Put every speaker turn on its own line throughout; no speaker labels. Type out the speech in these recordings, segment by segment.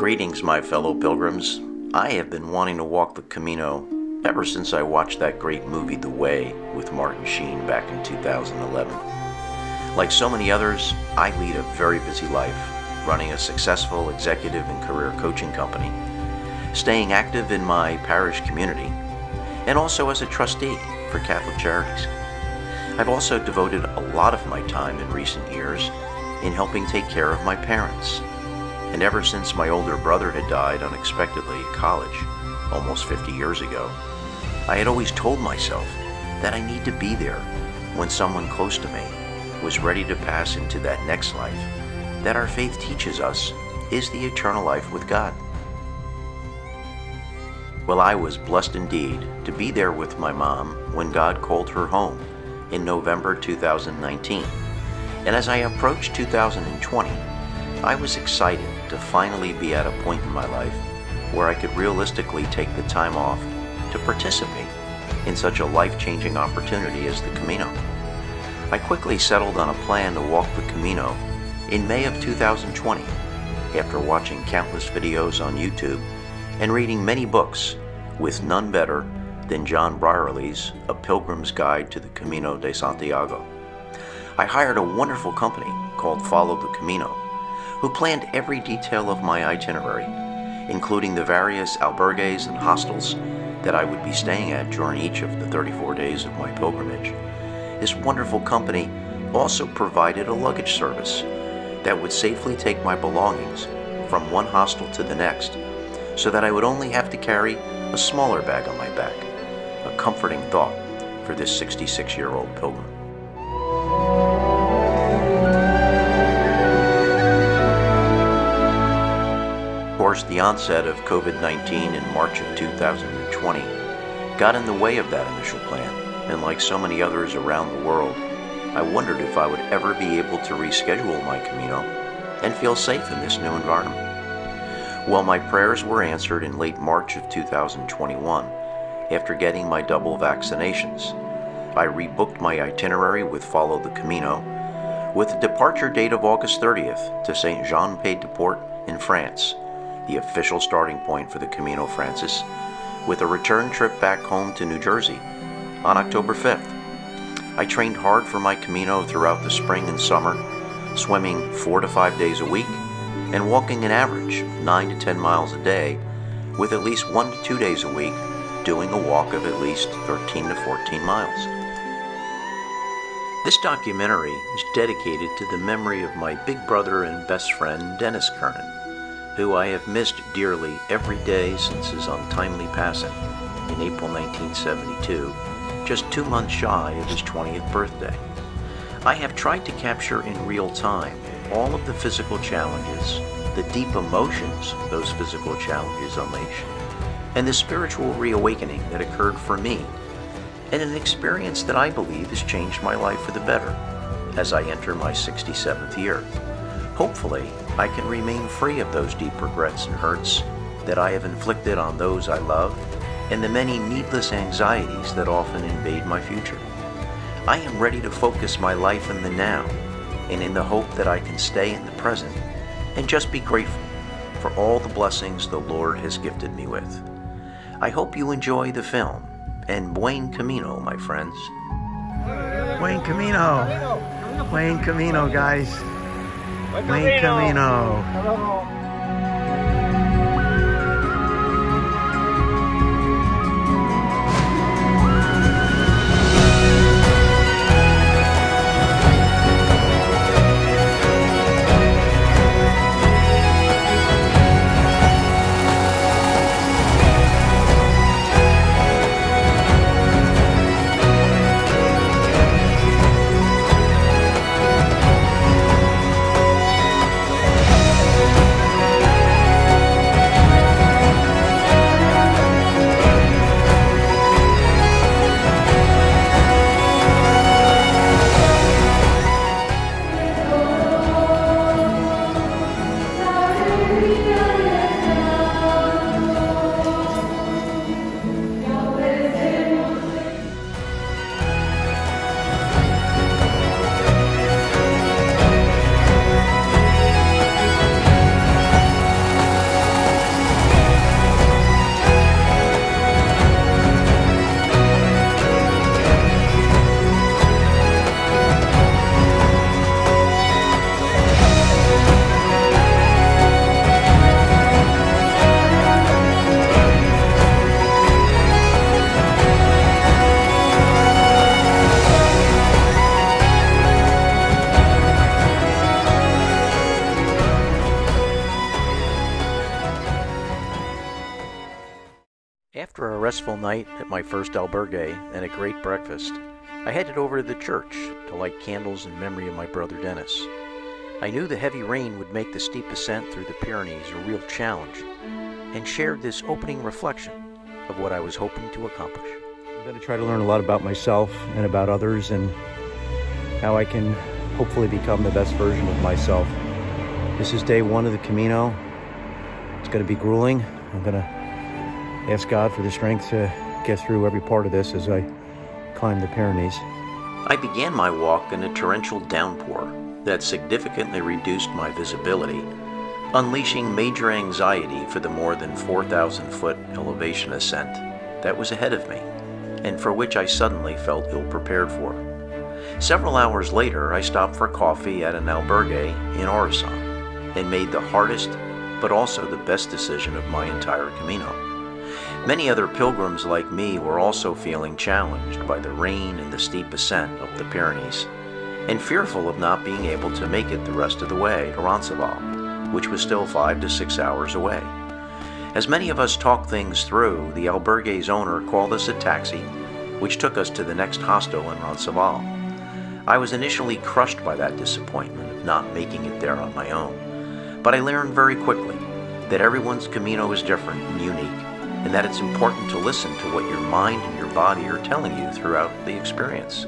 Greetings, my fellow pilgrims. I have been wanting to walk the Camino ever since I watched that great movie, The Way, with Martin Sheen back in 2011. Like so many others, I lead a very busy life, running a successful executive and career coaching company, staying active in my parish community, and also as a trustee for Catholic Charities. I've also devoted a lot of my time in recent years in helping take care of my parents. And ever since my older brother had died unexpectedly at college, almost 50 years ago, I had always told myself that I need to be there when someone close to me was ready to pass into that next life that our faith teaches us is the eternal life with God. Well, I was blessed indeed to be there with my mom when God called her home in November 2019. And as I approached 2020, I was excited to finally be at a point in my life where I could realistically take the time off to participate in such a life-changing opportunity as the Camino. I quickly settled on a plan to walk the Camino in May of 2020 after watching countless videos on YouTube and reading many books, with none better than John Brierley's A Pilgrim's Guide to the Camino de Santiago. I hired a wonderful company called Follow the Camino, who planned every detail of my itinerary, including the various albergues and hostels that I would be staying at during each of the 34 days of my pilgrimage. This wonderful company also provided a luggage service that would safely take my belongings from one hostel to the next, so that I would only have to carry a smaller bag on my back, a comforting thought for this 66-year-old pilgrim. Of course, the onset of COVID-19 in March of 2020 got in the way of that initial plan, and like so many others around the world, I wondered if I would ever be able to reschedule my Camino and feel safe in this new environment. Well, my prayers were answered in late March of 2021 after getting my double vaccinations. I rebooked my itinerary with Follow the Camino with a departure date of August 30th to St. Jean-Pied-de-Port in France, the official starting point for the Camino Frances, with a return trip back home to New Jersey on October 5th. I trained hard for my Camino throughout the spring and summer, swimming 4 to 5 days a week and walking an average 9 to 10 miles a day, with at least 1 to 2 days a week doing a walk of at least 13 to 14 miles. This documentary is dedicated to the memory of my big brother and best friend Dennis Kernan, who I have missed dearly every day since his untimely passing in April 1972, just 2 months shy of his 20th birthday. I have tried to capture in real time all of the physical challenges, the deep emotions those physical challenges unleash, and the spiritual reawakening that occurred for me, and an experience that I believe has changed my life for the better as I enter my 67th year. Hopefully, I can remain free of those deep regrets and hurts that I have inflicted on those I love, and the many needless anxieties that often invade my future. I am ready to focus my life in the now, and in the hope that I can stay in the present and just be grateful for all the blessings the Lord has gifted me with. I hope you enjoy the film, and Buen Camino, my friends.
Buen Camino! Buen Camino, guys! Buen Camino!
restful night at my first albergue and a great breakfast, I headed over to the church to light candles in memory of my brother Dennis. I knew the heavy rain would make the steep ascent through the Pyrenees a real challenge, and shared this opening reflection of what I was hoping to accomplish.
I'm going to try to learn a lot about myself and about others and how I can hopefully become the best version of myself. This is day one of the Camino. It's going to be grueling. I'm going to ask God for the strength to get through every part of this as I climb the Pyrenees.
I began my walk in a torrential downpour that significantly reduced my visibility, unleashing major anxiety for the more than 4,000-foot elevation ascent that was ahead of me, and for which I suddenly felt ill-prepared for. Several hours later, I stopped for coffee at an albergue in Orizon and made the hardest but also the best decision of my entire Camino. Many other pilgrims like me were also feeling challenged by the rain and the steep ascent up the Pyrenees, and fearful of not being able to make it the rest of the way to Roncesvalles, which was still 5 to 6 hours away. As many of us talked things through, the albergue's owner called us a taxi, which took us to the next hostel in Roncesvalles. I was initially crushed by that disappointment of not making it there on my own, but I learned very quickly that everyone's Camino is different and unique, and that it's important to listen to what your mind and your body are telling you throughout the experience.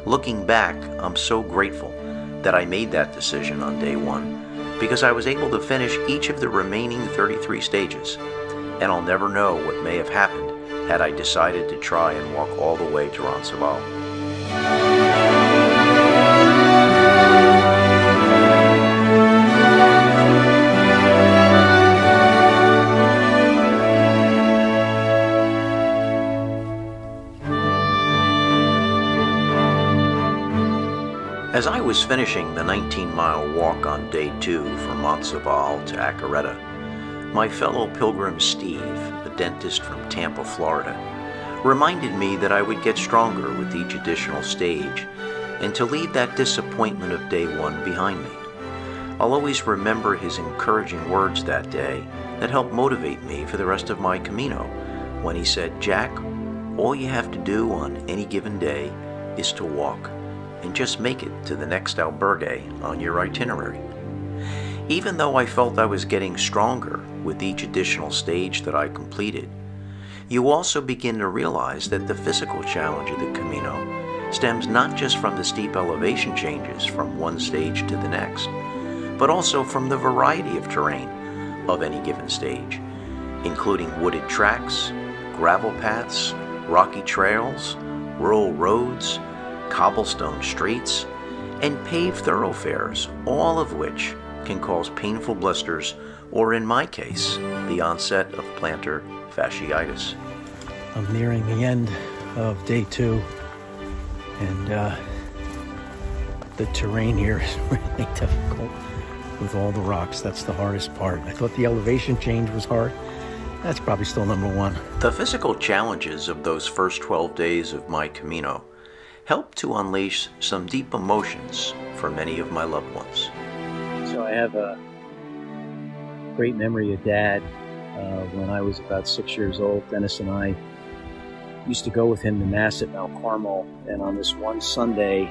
Looking back, I'm so grateful that I made that decision on day one, because I was able to finish each of the remaining 33 stages, and I'll never know what may have happened had I decided to try and walk all the way to Roncesvalles. As I was finishing the 19-mile walk on day 2 from Roncesvalles to Acarreta, my fellow pilgrim Steve, a dentist from Tampa, Florida, reminded me that I would get stronger with each additional stage and to leave that disappointment of day 1 behind me. I'll always remember his encouraging words that day that helped motivate me for the rest of my Camino when he said, "Jack, all you have to do on any given day is to walk, and just make it to the next albergue on your itinerary." Even though I felt I was getting stronger with each additional stage that I completed, you also begin to realize that the physical challenge of the Camino stems not just from the steep elevation changes from one stage to the next, but also from the variety of terrain of any given stage, including wooded tracks, gravel paths, rocky trails, rural roads, cobblestone streets, and paved thoroughfares, all of which can cause painful blisters, or in my case, the onset of plantar fasciitis.
I'm nearing the end of day 2, and the terrain here is really difficult with all the rocks. That's the hardest part. I thought the elevation change was hard. That's probably still number 1.
The physical challenges of those first 12 days of my Camino helped to unleash some deep emotions for many of my loved ones.
So I have a great memory of Dad. When I was about 6 years old, Dennis and I used to go with him to Mass at Mount Carmel, and on this one Sunday,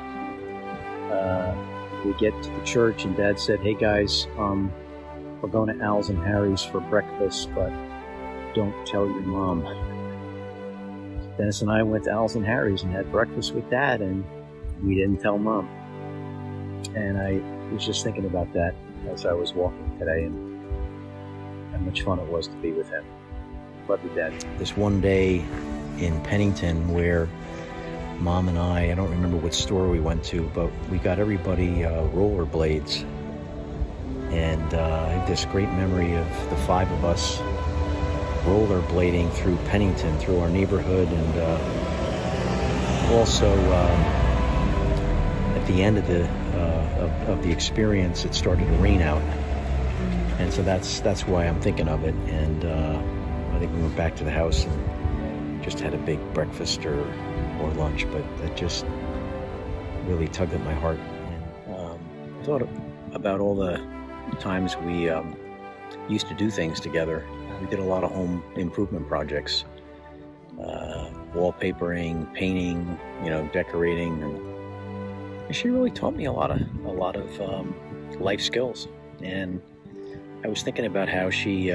we get to the church and Dad said, "Hey guys, we're going to Al's and Harry's for breakfast, but don't tell your mom." Dennis and I went to Al's and Harry's and had breakfast with Dad, and we didn't tell Mom. And I was just thinking about that as I was walking today, and how much fun it was to be with him. Love you, Dad. This one day in Pennington where Mom and I don't remember what store we went to, but we got everybody rollerblades. And I have this great memory of the 5 of us rollerblading through Pennington, through our neighborhood, and also at the end of the experience, it started to rain out, and so that's why I'm thinking of it. And I think we went back to the house and just had a big breakfast or lunch, but that just really tugged at my heart. And I thought about all the times we used to do things together. We did a lot of home improvement projects, wallpapering, painting, decorating, and she really taught me a lot of life skills. And I was thinking about how she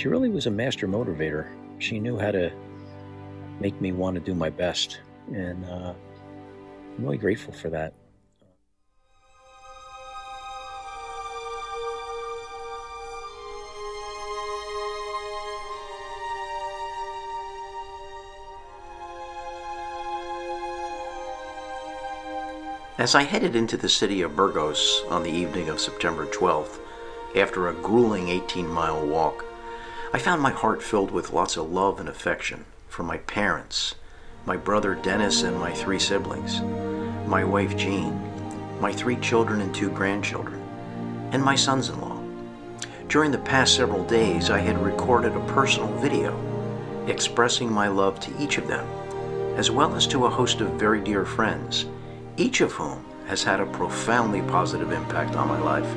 really was a master motivator. She knew how to make me want to do my best, and I'm really grateful for that.
As I headed into the city of Burgos on the evening of September 12th, after a grueling 18-mile walk, I found my heart filled with lots of love and affection for my parents, my brother Dennis and my 3 siblings, my wife Jean, my 3 children and 2 grandchildren, and my sons-in-law. During the past several days, I had recorded a personal video expressing my love to each of them, as well as to a host of very dear friends, each of whom has had a profoundly positive impact on my life.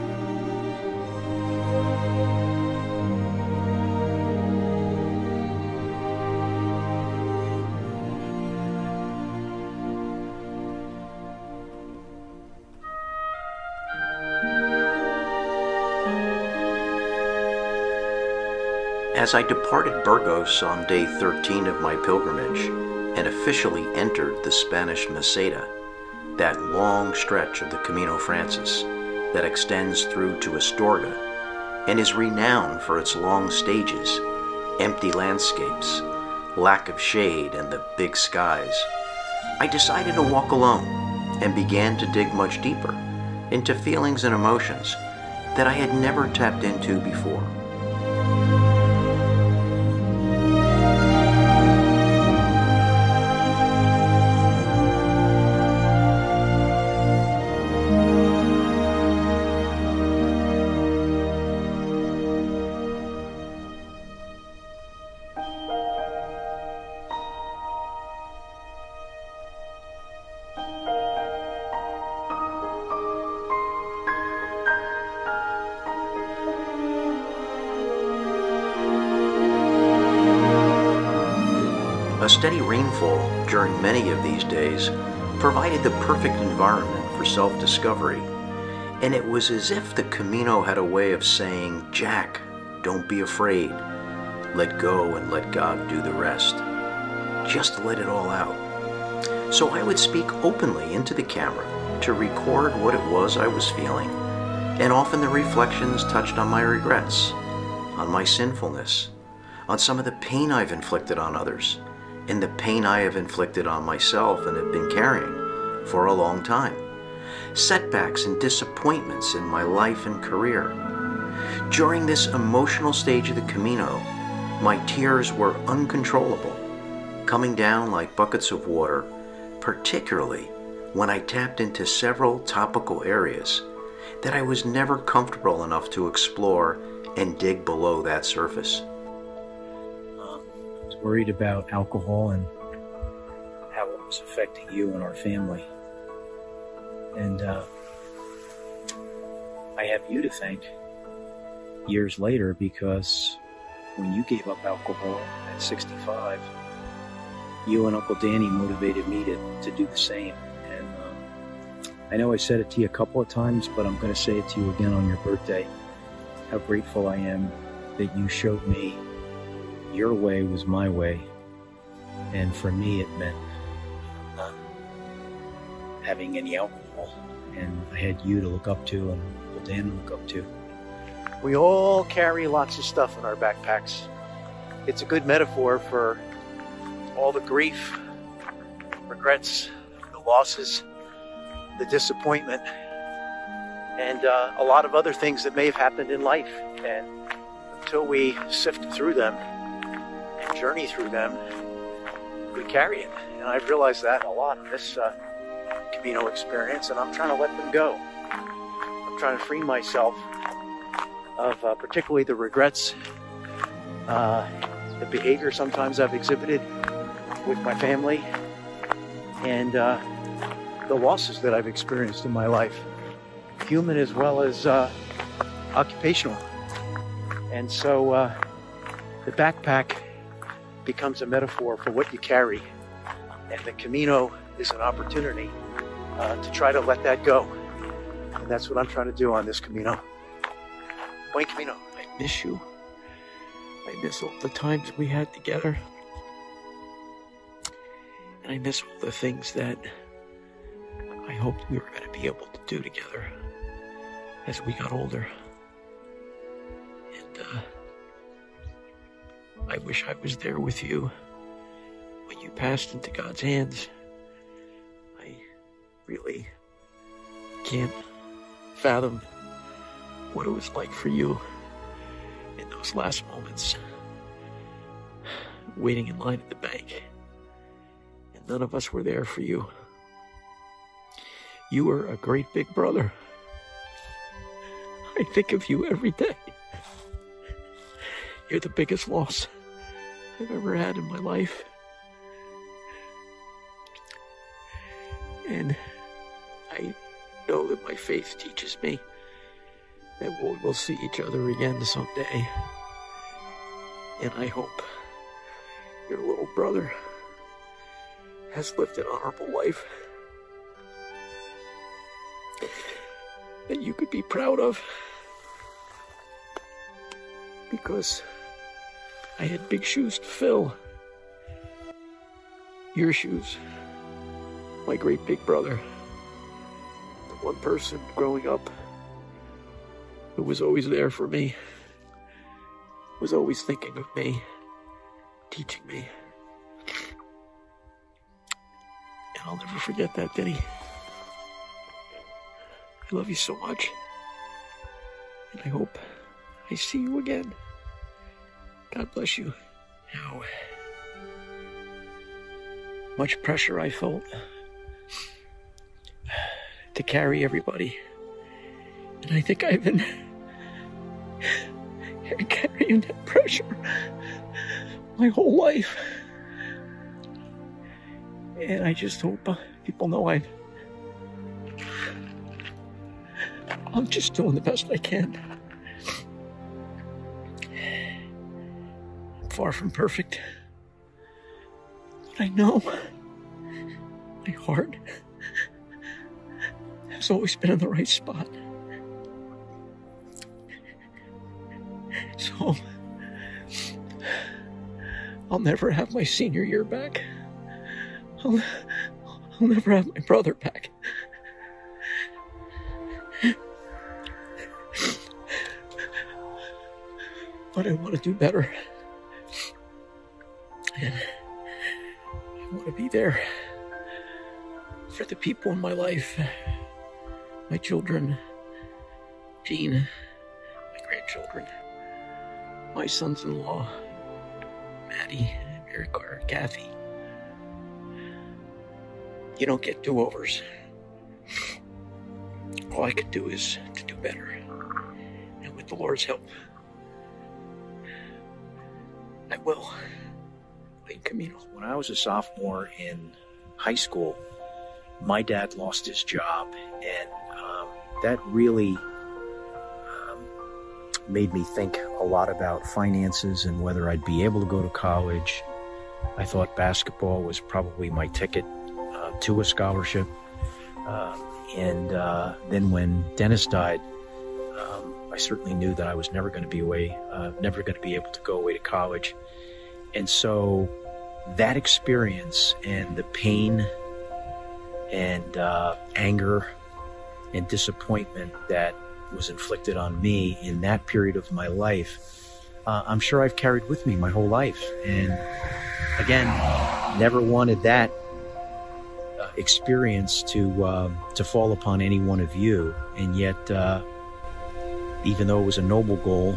As I departed Burgos on day 13 of my pilgrimage and officially entered the Spanish Meseta, that long stretch of the Camino Frances that extends through to Astorga and is renowned for its long stages, empty landscapes, lack of shade, and the big skies, I decided to walk alone and began to dig much deeper into feelings and emotions that I had never tapped into before. A steady rainfall during many of these days provided the perfect environment for self-discovery, and it was as if the Camino had a way of saying, "Jack, don't be afraid. Let go and let God do the rest. Just let it all out." So I would speak openly into the camera to record what it was I was feeling, and often the reflections touched on my regrets, on my sinfulness, on some of the pain I've inflicted on others, and the pain I have inflicted on myself and have been carrying for a long time. Setbacks and disappointments in my life and career. During this emotional stage of the Camino, my tears were uncontrollable, coming down like buckets of water, particularly when I tapped into several topical areas that I was never comfortable enough to explore and dig below that surface.
Worried about alcohol and how it was affecting you and our family. And I have you to thank years later, because when you gave up alcohol at 65, you and Uncle Danny motivated me to do the same. And I know I said it to you a couple of times, but I'm going to say it to you again on your birthday, how grateful I am that you showed me your way was my way, and for me it meant not having any alcohol, and I had you to look up to and Uncle Dan to look up to. We all carry lots of stuff in our backpacks. It's a good metaphor for all the grief, regrets, the losses, the disappointment, and a lot of other things that may have happened in life. And until we sift through them, journey through them, we carry it. And I've realized that a lot in this Camino experience, and I'm trying to let them go. I'm trying to free myself of particularly the regrets, the behavior sometimes I've exhibited with my family, and the losses that I've experienced in my life, human as well as occupational. And so the backpack becomes a metaphor for what you carry. And the Camino is an opportunity to try to let that go. And that's what I'm trying to do on this Camino. Buen Camino.
I miss you. I miss all the times we had together. And I miss all the things that I hoped we were going to be able to do together as we got older. And I wish I was there with you when you passed into God's hands. I really can't fathom what it was like for you in those last moments, waiting in line at the bank. And none of us were there for you. You were a great big brother. I think of you every day. You're the biggest loss I've ever had in my life. And I know that my faith teaches me that we'll see each other again someday. And I hope your little brother has lived an honorable life that you could be proud of, because I had big shoes to fill. Your shoes, my great big brother, the one person growing up who was always there for me, was always thinking of me, teaching me. And I'll never forget that, Denny. I love you so much, and I hope I see you again. God bless you. How much pressure I felt to carry everybody, and I think I've been carrying that pressure my whole life. And I just hope people know I'm just doing the best I can. I'm far from perfect, but I know my heart has always been in the right spot. So I'll never have my senior year back. I'll never have my brother back. But I want to do better. And I want to be there for the people in my life. My children, Jean, my grandchildren, my sons-in-law, Maddie, Mary Carter, Kathy. You don't get do-overs. All I can do is to do better. And with the Lord's help, I will. Buen Camino.
When I was a sophomore in high school, my dad lost his job, and that really made me think a lot about finances and whether I'd be able to go to college. I thought basketball was probably my ticket to a scholarship. And then when Dennis died, I certainly knew that I was never going to be able to go away to college. And so that experience and the pain and anger and disappointment that was inflicted on me in that period of my life, I'm sure I've carried with me my whole life. And again, never wanted that experience to fall upon any one of you. And yet, even though it was a noble goal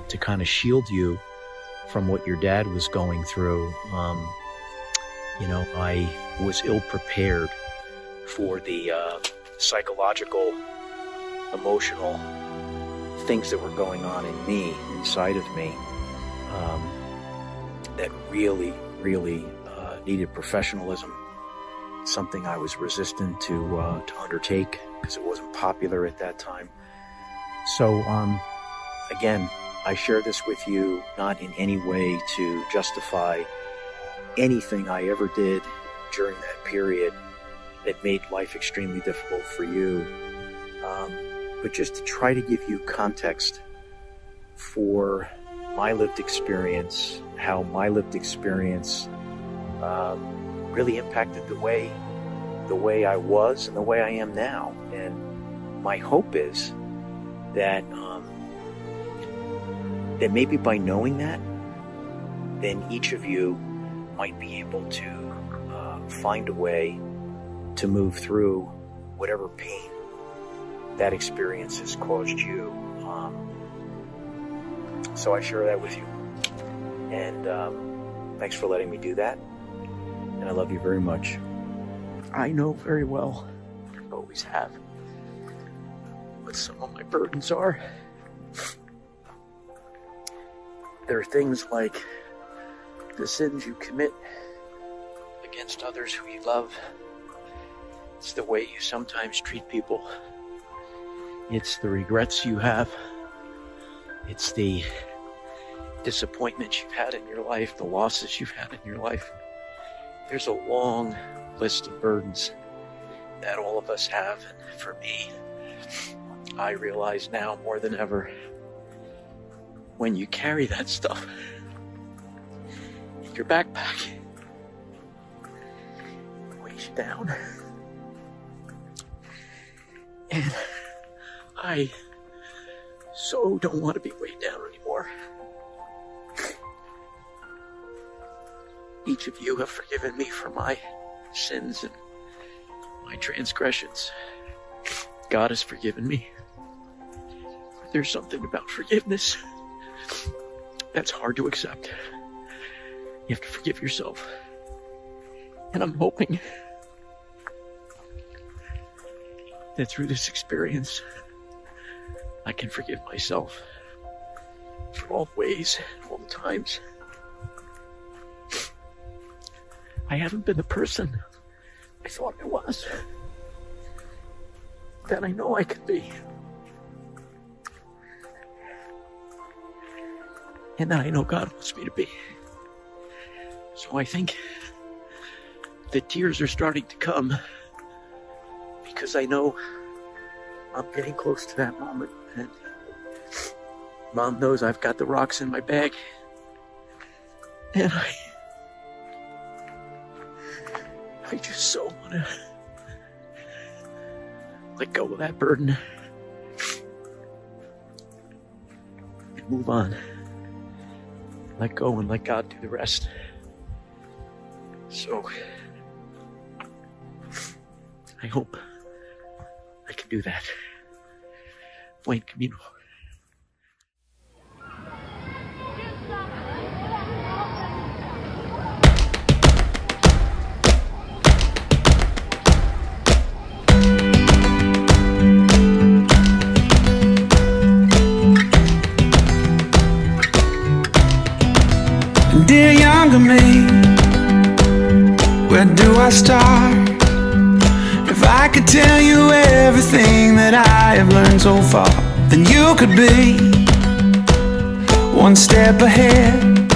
to kind of shield you from what your dad was going through, I was ill prepared for the psychological, emotional things that were going on in me, inside of me, that really, really needed professionalism. Something I was resistant to undertake because it wasn't popular at that time. So, again, I share this with you not in any way to justify anything I ever did during that period that made life extremely difficult for you. But just to try to give you context for my lived experience, how my lived experience really impacted the way I was and the way I am now. And my hope is that that maybe by knowing that, then each of you might be able to find a way to move through whatever pain that experience has caused you. So I share that with you. And thanks for letting me do that. And I love you very much.
I know very well, always have, what some of my burdens are. There are things like the sins you commit against others who you love. It's the way you sometimes treat people. It's the regrets you have. It's the disappointments you've had in your life, the losses you've had in your life. There's a long list of burdens that all of us have. And for me, I realize now more than ever, when you carry that stuff in your backpack, it weighs you down. And I so don't want to be weighed down anymore. Each of you have forgiven me for my sins and my transgressions. God has forgiven me. There's something about forgiveness that's hard to accept. You have to forgive yourself. And I'm hoping that through this experience, I can forgive myself for all the ways, all the times I haven't been the person I thought I was, that I know I could be, and that I know God wants me to be. So I think the tears are starting to come because I know I'm getting close to that moment, and Mom knows I've got the rocks in my bag, and I just so want to let go of that burden and move on. Let go and let God do the rest. So I hope I can do that. Buen Camino.
Dear younger me, where do I start? If I could tell you everything that I have learned so far, then you could be one step ahead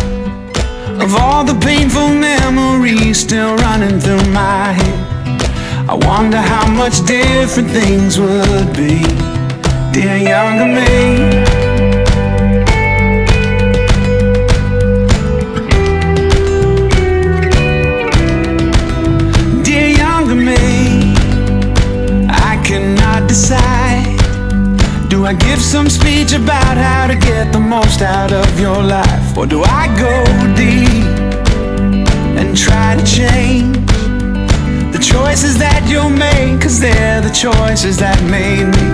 of all the painful memories still running through my head. I wonder how much different things would be, dear younger me. Decide, do I give some speech about how to get the most out of your life, or do I go deep and try to change the choices that you'll make, 'cause they're the choices that made me.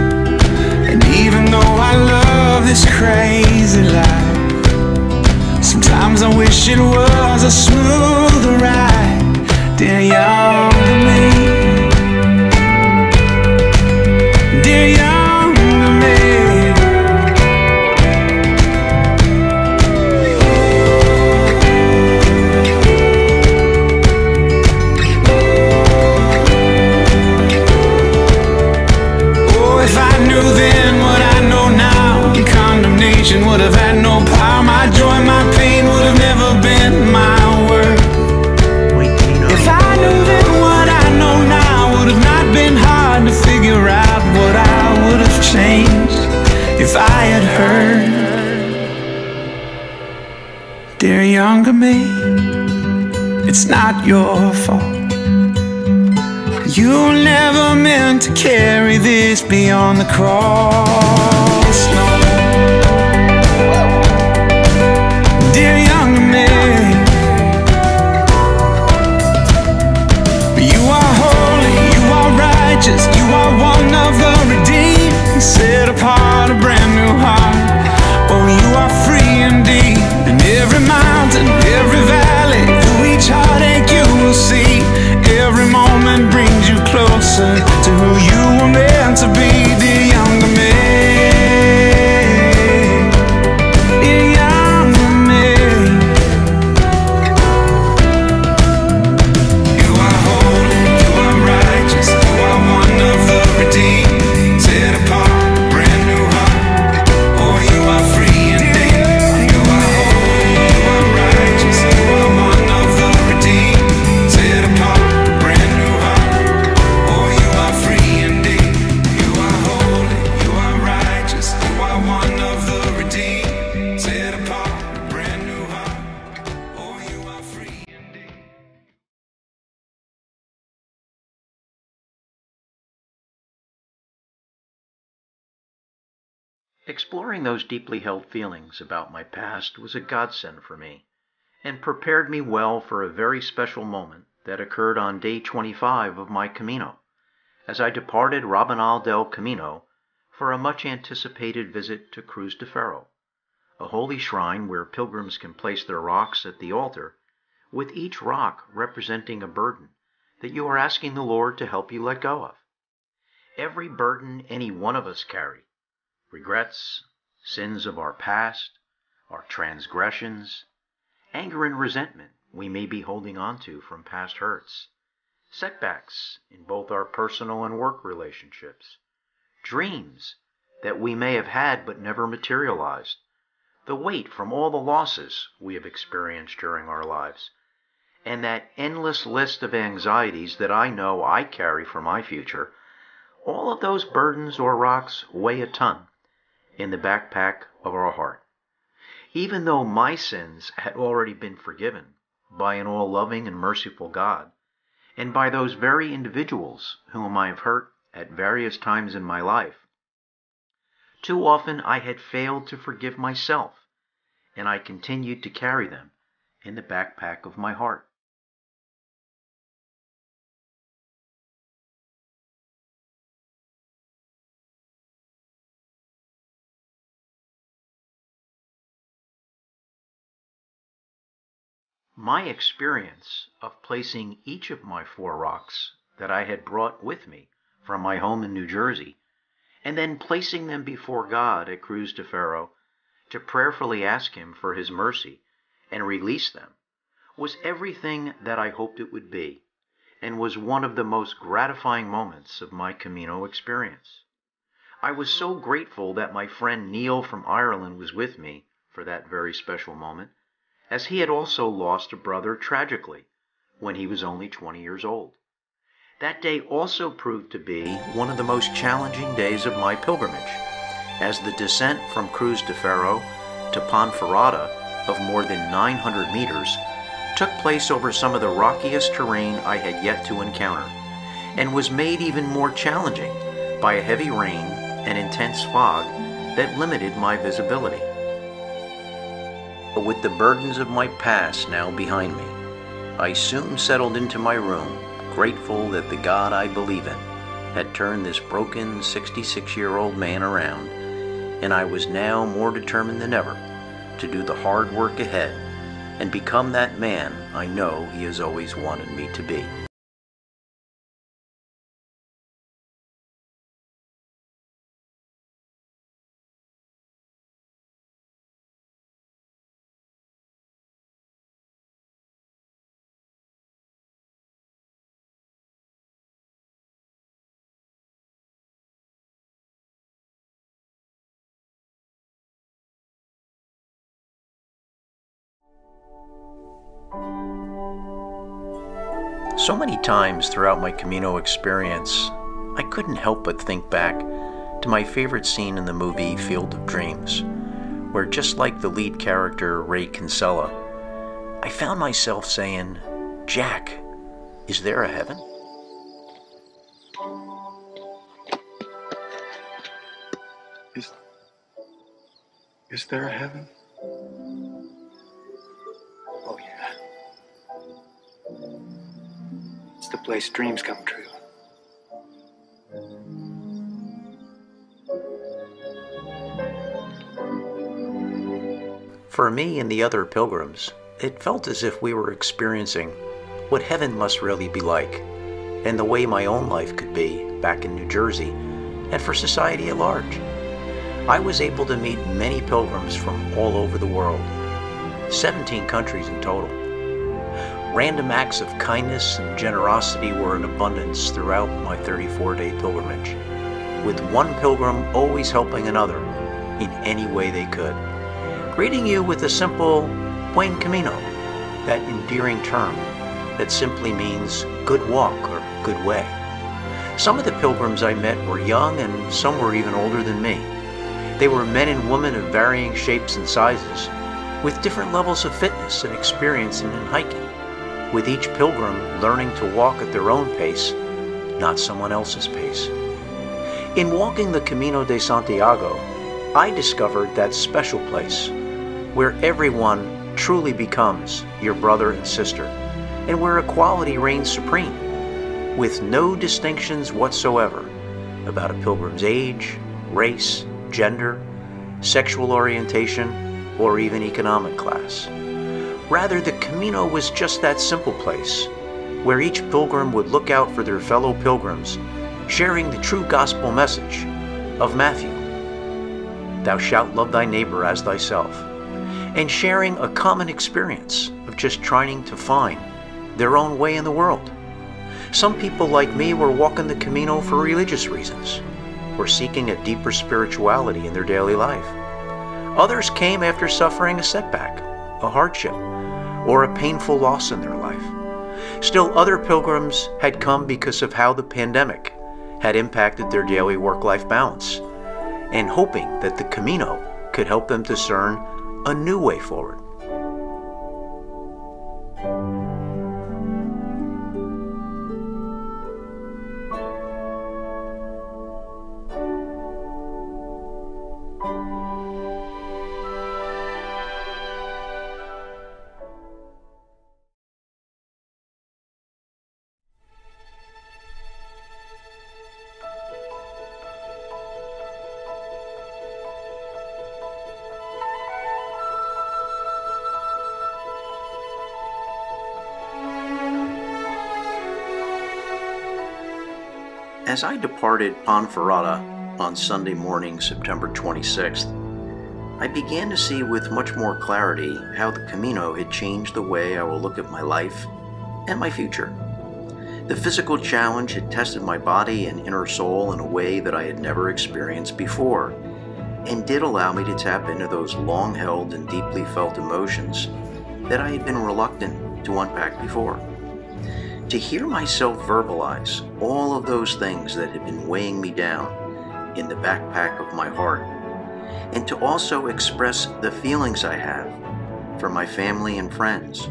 And even though I love this crazy life, sometimes I wish it was a smoother ride, dear younger me. Dear younger me, oh, if I knew then what I know now, condemnation would have had no power. My joy, my pain would have never been my worth. younger me, it's not your fault. You were never meant to carry this beyond the cross, no. Dear younger me, you are holy, you are righteous, you are one of the redeemed, set apart, a brand new heart. Oh, you are free indeed. And every mountain, every valley, through each heartache you will see, every moment brings you closer to who you were meant to be, dear younger me. Dear younger me. You are holy, you are righteous, you are one of the redeemed, set apart, brand new heart. Oh, you are free indeed. You are holy, you are righteous, you are one of the redeemed, set apart, brand new heart. Oh, you are free indeed. You are holy, you are righteous, you are one of the redeemed, set apart, brand new heart. Oh, you are free indeed.
Exploring those deeply held feelings about my past was a godsend for me, and prepared me well for a very special moment that occurred on day 25 of my Camino, as I departed Rabanal del Camino for a much-anticipated visit to Cruz de Ferro, a holy shrine where pilgrims can place their rocks at the altar, with each rock representing a burden that you are asking the Lord to help you let go of. Every burden any one of us carry, regrets, sins of our past, our transgressions, anger and resentment we may be holding on to from past hurts, setbacks in both our personal and work relationships, dreams that we may have had but never materialized, the weight from all the losses we have experienced during our lives, and that endless list of anxieties that I know I carry for my future. All of those burdens or rocks weigh a ton in the backpack of our heart. Even though my sins had already been forgiven by an all-loving and merciful God, and by those very individuals whom I have hurt at various times in my life, too often I had failed to forgive myself, and I continued to carry them in the backpack of my heart. My experience of placing each of my 4 rocks that I had brought with me from my home in New Jersey, and then placing them before God at Cruz de Ferro to prayerfully ask Him for His mercy and release them, was everything that I hoped it would be, and was one of the most gratifying moments of my Camino experience. I was so grateful that my friend Neil from Ireland was with me for that very special moment, as he had also lost a brother tragically when he was only 20 years old. That day also proved to be one of the most challenging days of my pilgrimage, as the descent from Cruz de Ferro to Ponferrada of more than 900 meters took place over some of the rockiest terrain I had yet to encounter, and was made even more challenging by a heavy rain and intense fog that limited my visibility. But with the burdens of my past now behind me, I soon settled into my room, grateful that the God I believe in had turned this broken 66-year-old man around, and I was now more determined than ever to do the hard work ahead and become that man I know He has always wanted me to be. So many times throughout my Camino experience, I couldn't help but think back to my favorite scene in the movie Field of Dreams, where just like the lead character Ray Kinsella, I found myself saying, "Jack, is there a heaven?"
Is there a heaven? Oh, yeah. It's the place dreams come true.
For me and the other pilgrims, it felt as if we were experiencing what heaven must really be like, and the way my own life could be back in New Jersey, and for society at large. I was able to meet many pilgrims from all over the world, 17 countries in total. Random acts of kindness and generosity were in abundance throughout my 34-day pilgrimage, with one pilgrim always helping another in any way they could, greeting you with a simple Buen Camino, that endearing term that simply means good walk or good way. Some of the pilgrims I met were young and some were even older than me. They were men and women of varying shapes and sizes, with different levels of fitness and experience in hiking, with each pilgrim learning to walk at their own pace, not someone else's pace. In walking the Camino de Santiago, I discovered that special place where everyone truly becomes your brother and sister, and where equality reigns supreme, with no distinctions whatsoever about a pilgrim's age, race, gender, sexual orientation, or even economic class. Rather, the Camino was just that simple place where each pilgrim would look out for their fellow pilgrims, sharing the true gospel message of Matthew, "Thou shalt love thy neighbor as thyself," and sharing a common experience of just trying to find their own way in the world. Some people like me were walking the Camino for religious reasons, or seeking a deeper spirituality in their daily life. Others came after suffering a setback, a hardship, or a painful loss in their life. Still, other pilgrims had come because of how the pandemic had impacted their daily work-life balance, and hoping that the Camino could help them discern a new way forward. As I departed Ponferrada on Sunday morning, September 26th, I began to see with much more clarity how the Camino had changed the way I will look at my life and my future. The physical challenge had tested my body and inner soul in a way that I had never experienced before, and did allow me to tap into those long-held and deeply felt emotions that I had been reluctant to unpack before. To hear myself verbalize all of those things that had been weighing me down in the backpack of my heart, and to also express the feelings I have for my family and friends,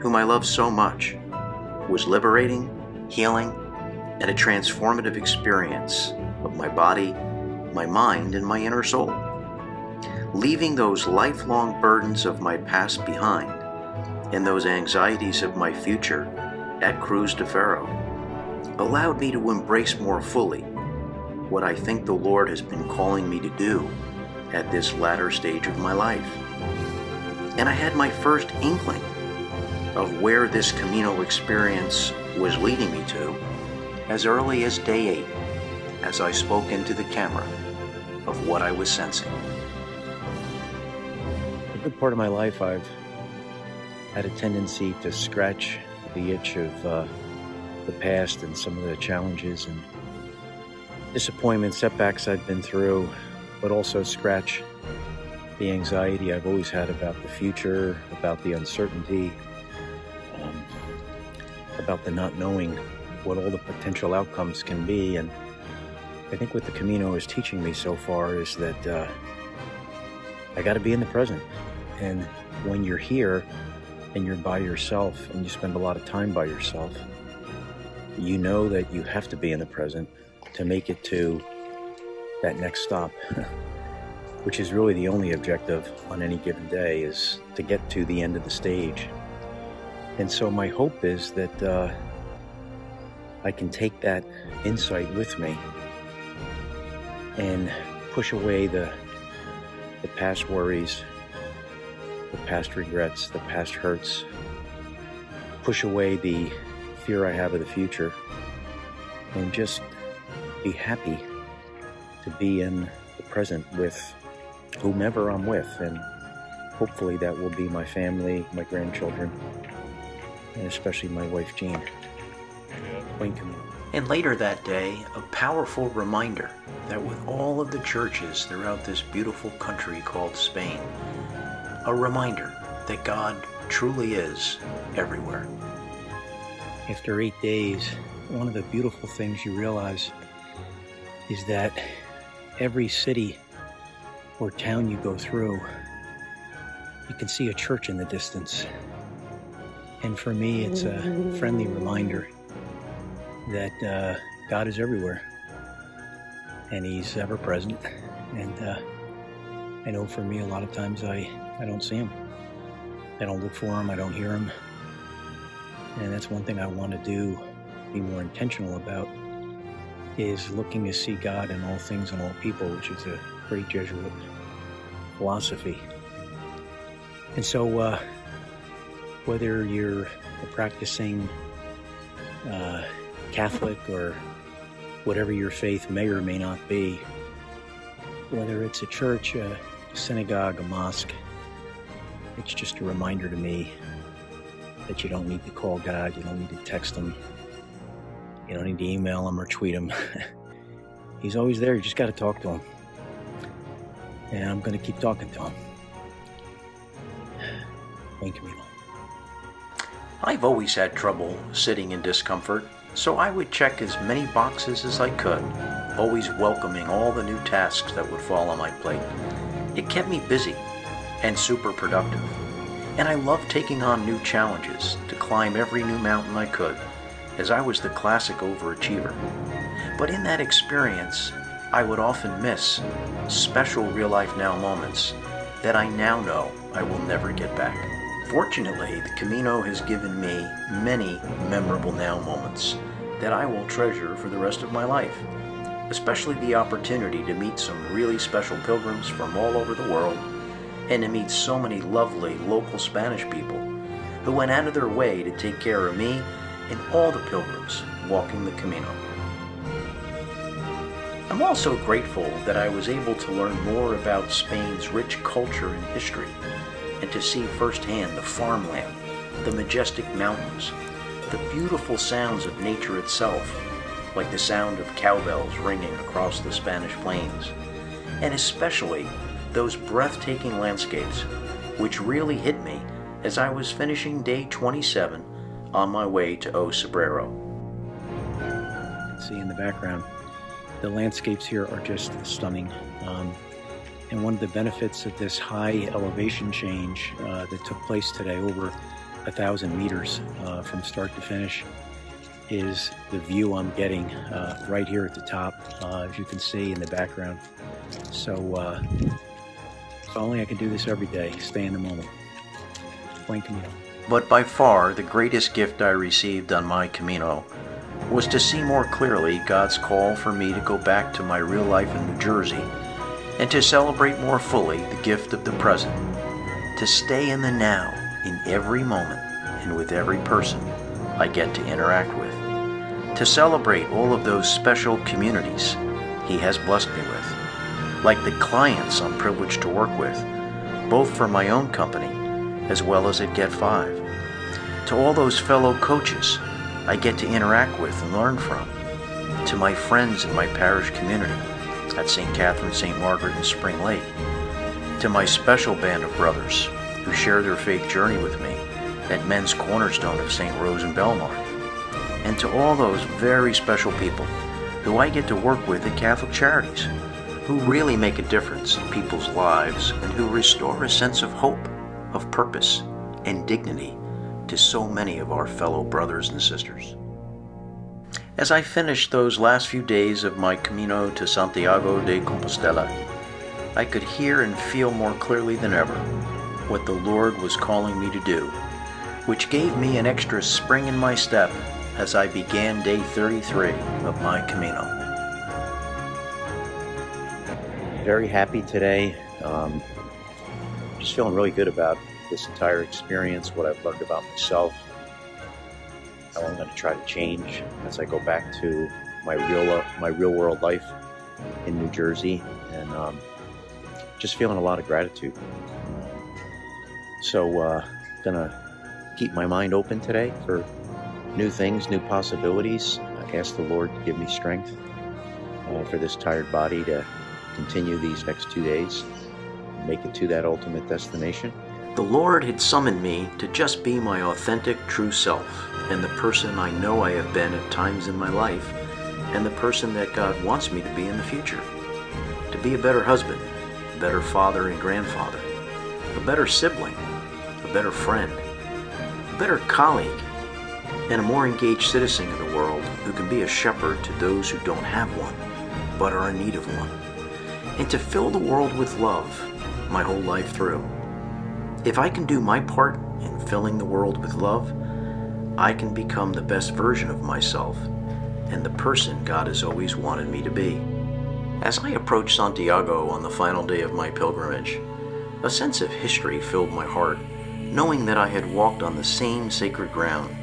whom I love so much, was liberating, healing, and a transformative experience of my body, my mind, and my inner soul. Leaving those lifelong burdens of my past behind and those anxieties of my future at Cruz de Ferro allowed me to embrace more fully what I think the Lord has been calling me to do at this latter stage of my life. And I had my first inkling of where this Camino experience was leading me to as early as day 8, as I spoke into the camera of what I was sensing.
A good part of my life I've had a tendency to scratch the itch of the past and some of the challenges and disappointments, setbacks I've been through, but also scratch the anxiety I've always had about the future, about the uncertainty, about the not knowing what all the potential outcomes can be. And I think what the Camino is teaching me so far is that I got to be in the present. And when you're here, and you're by yourself and you spend a lot of time by yourself, you know that you have to be in the present to make it to that next stop, which is really the only objective on any given day, is to get to the end of the stage. And so my hope is that I can take that insight with me and push away the past worries, the past regrets, the past hurts, push away the fear I have of the future, and just be happy to be in the present with whomever I'm with. And hopefully that will be my family, my grandchildren, and especially my wife Jean. Buen Camino.
And later that day, a powerful reminder that with all of the churches throughout this beautiful country called Spain, a reminder that God truly is everywhere.
After 8 days, one of the beautiful things you realize is that every city or town you go through, you can see a church in the distance. And for me, it's a friendly reminder that God is everywhere, and He's ever present. And I know for me, a lot of times I don't see Him. I don't look for Him, I don't hear Him. And that's one thing I want to do, be more intentional about, is looking to see God in all things and all people, which is a great Jesuit philosophy. And so whether you're a practicing Catholic or whatever your faith may or may not be, whether it's a church, a synagogue, a mosque, it's just a reminder to me that you don't need to call God, you don't need to text Him, you don't need to email Him or tweet Him. He's always there, you just got to talk to Him. And I'm going to keep talking to Him. Buen Camino.
I've always had trouble sitting in discomfort, so I would check as many boxes as I could, always welcoming all the new tasks that would fall on my plate. It kept me busy and super productive, and I loved taking on new challenges to climb every new mountain I could, as I was the classic overachiever. But in that experience, I would often miss special real-life now moments that I now know I will never get back. Fortunately, the Camino has given me many memorable now moments that I will treasure for the rest of my life, especially the opportunity to meet some really special pilgrims from all over the world, and to meet so many lovely local Spanish people who went out of their way to take care of me and all the pilgrims walking the Camino. I'm also grateful that I was able to learn more about Spain's rich culture and history, and to see firsthand the farmland, the majestic mountains, the beautiful sounds of nature itself, like the sound of cowbells ringing across the Spanish plains, and especially those breathtaking landscapes, which really hit me as I was finishing day 27 on my way to O Sobrero.
See in the background, the landscapes here are just stunning. And one of the benefits of this high elevation change that took place today, over 1,000 meters from start to finish, is the view I'm getting right here at the top, as you can see in the background. So if only I could do this every day, stay in the moment. Buen Camino.
But by far the greatest gift I received on my Camino was to see more clearly God's call for me to go back to my real life in New Jersey, and to celebrate more fully the gift of the present, to stay in the now in every moment and with every person I get to interact with, to celebrate all of those special communities He has blessed me with, like the clients I'm privileged to work with, both for my own company as well as at Get 5, to all those fellow coaches I get to interact with and learn from, to my friends in my parish community at St. Catherine, St. Margaret, and Spring Lake, to my special band of brothers who share their faith journey with me at Men's Cornerstone of St. Rose in Belmar, and to all those very special people who I get to work with at Catholic Charities, who really make a difference in people's lives and who restore a sense of hope, of purpose, and dignity to so many of our fellow brothers and sisters. As I finished those last few days of my Camino to Santiago de Compostela, I could hear and feel more clearly than ever what the Lord was calling me to do, which gave me an extra spring in my step as I began day 33 of my Camino.
Very happy today. Just feeling really good about this entire experience, what I've learned about myself, how I'm going to try to change as I go back to my real world life in New Jersey, and just feeling a lot of gratitude. So gonna keep my mind open today for new things, new possibilities. I ask the Lord to give me strength for this tired body to continue these next 2 days and make it to that ultimate destination.
The Lord had summoned me to just be my authentic, true self, and the person I know I have been at times in my life, and the person that God wants me to be in the future. To be a better husband, a better father and grandfather, a better sibling, a better friend, a better colleague, and a more engaged citizen of the world who can be a shepherd to those who don't have one, but are in need of one, and to fill the world with love my whole life through. If I can do my part in filling the world with love, I can become the best version of myself and the person God has always wanted me to be. As I approached Santiago on the final day of my pilgrimage, a sense of history filled my heart, knowing that I had walked on the same sacred ground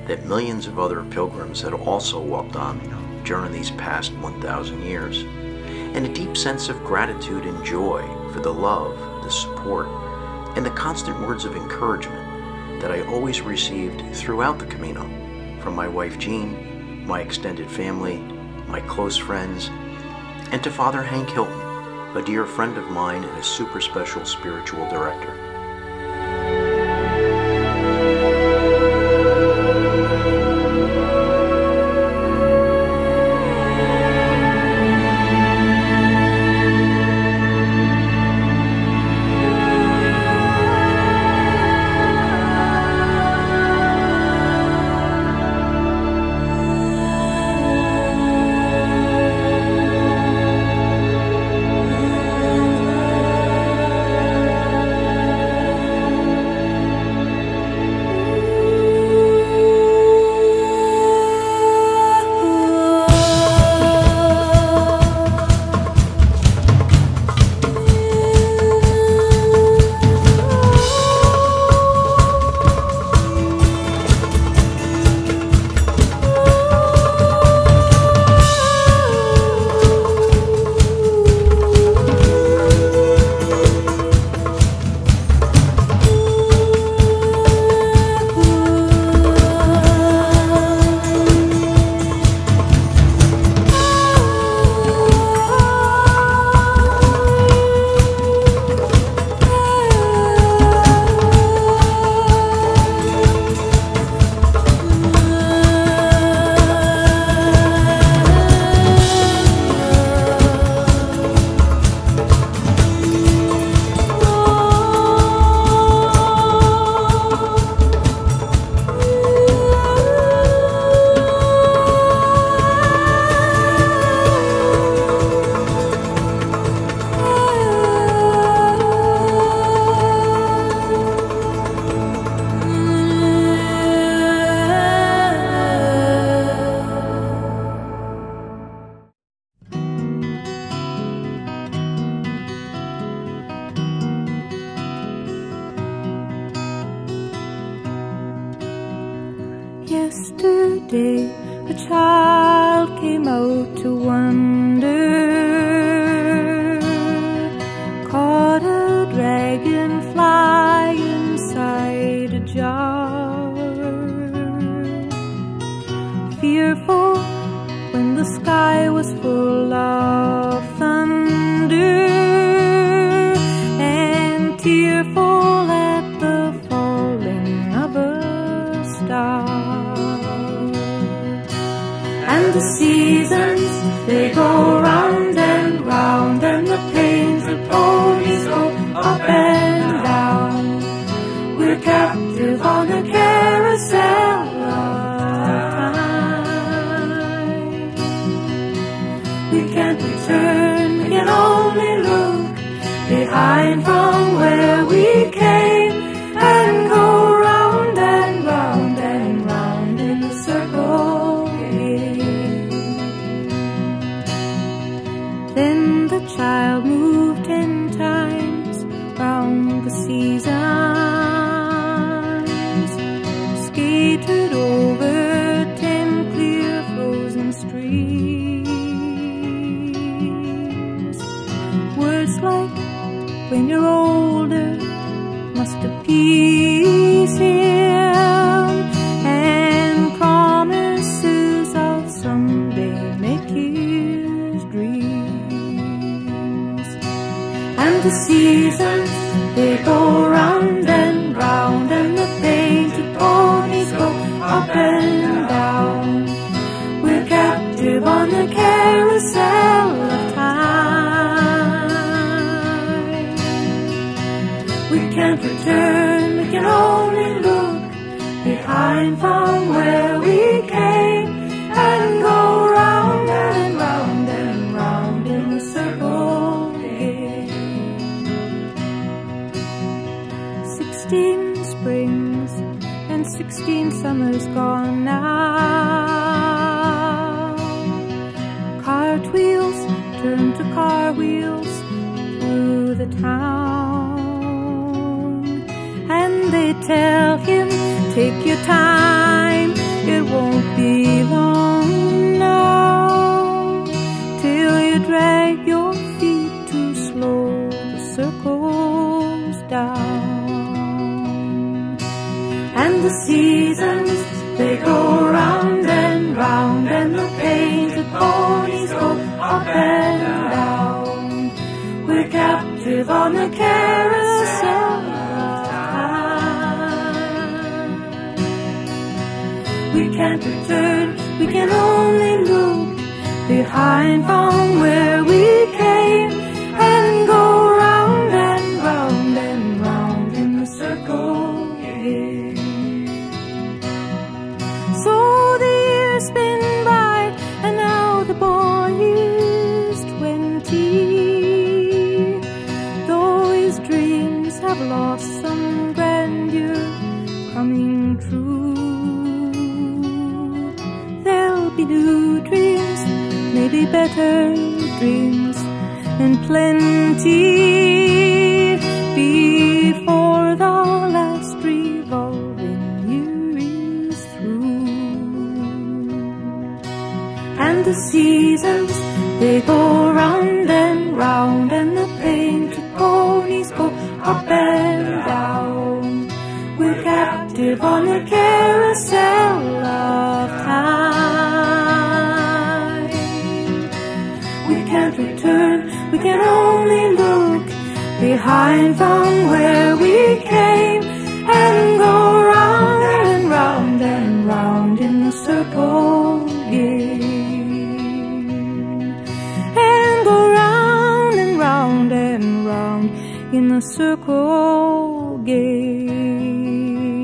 that millions of other pilgrims had also walked on during these past 1,000 years, and a deep sense of gratitude and joy for the love, the support, and the constant words of encouragement that I always received throughout the Camino from my wife Jean, my extended family, my close friends, and to Father Hank Hilton, a dear friend of mine and a super special spiritual director.
Yesterday a child came out to wander, caught a dragonfly inside a jar. Fearful when the sky was full of thunder, and tearful at the falling of a star. And the seasons, they go round and round, and the pains of ponies go up and down. We're captive on a caravan We can't return, we can only look behind from where we came and go round and round and round in a circle again. Then the child moved 10 times round the seasons, skated over 10 clear frozen streams. Words like when you're older must appease him, and promises of someday make his dreams. And the seasons, they go round and round, and the painted ponies go up and down. We're captive on the carousel of time. We can't return, we can only look behind from where we came and go round and round and round in a circle again. 16 springs and 16 summers gone now. Cartwheels turn to car wheels through the town, and they tell him, take your time, it won't be long now, till you drag your feet too slow, the circle's down. And the seasons, they go round and round, and the painted ponies go up and down. We're captive on the carousel of time. We can't return, we can only look behind from where we came and go round and round and round in the circle again. So the years spin by, and now the boy is 20. Though his dreams have lost some grandeur coming true, there'll be new dreams, maybe better dreams, and plenty before the last revolving year is through. And the seasons, they go round and round, and the painted ponies go up and down. We're captive on the carousel of time. We can't return, we can only look behind from where we came and go round and round and round in a circle again. And go round and round and round in a circle again.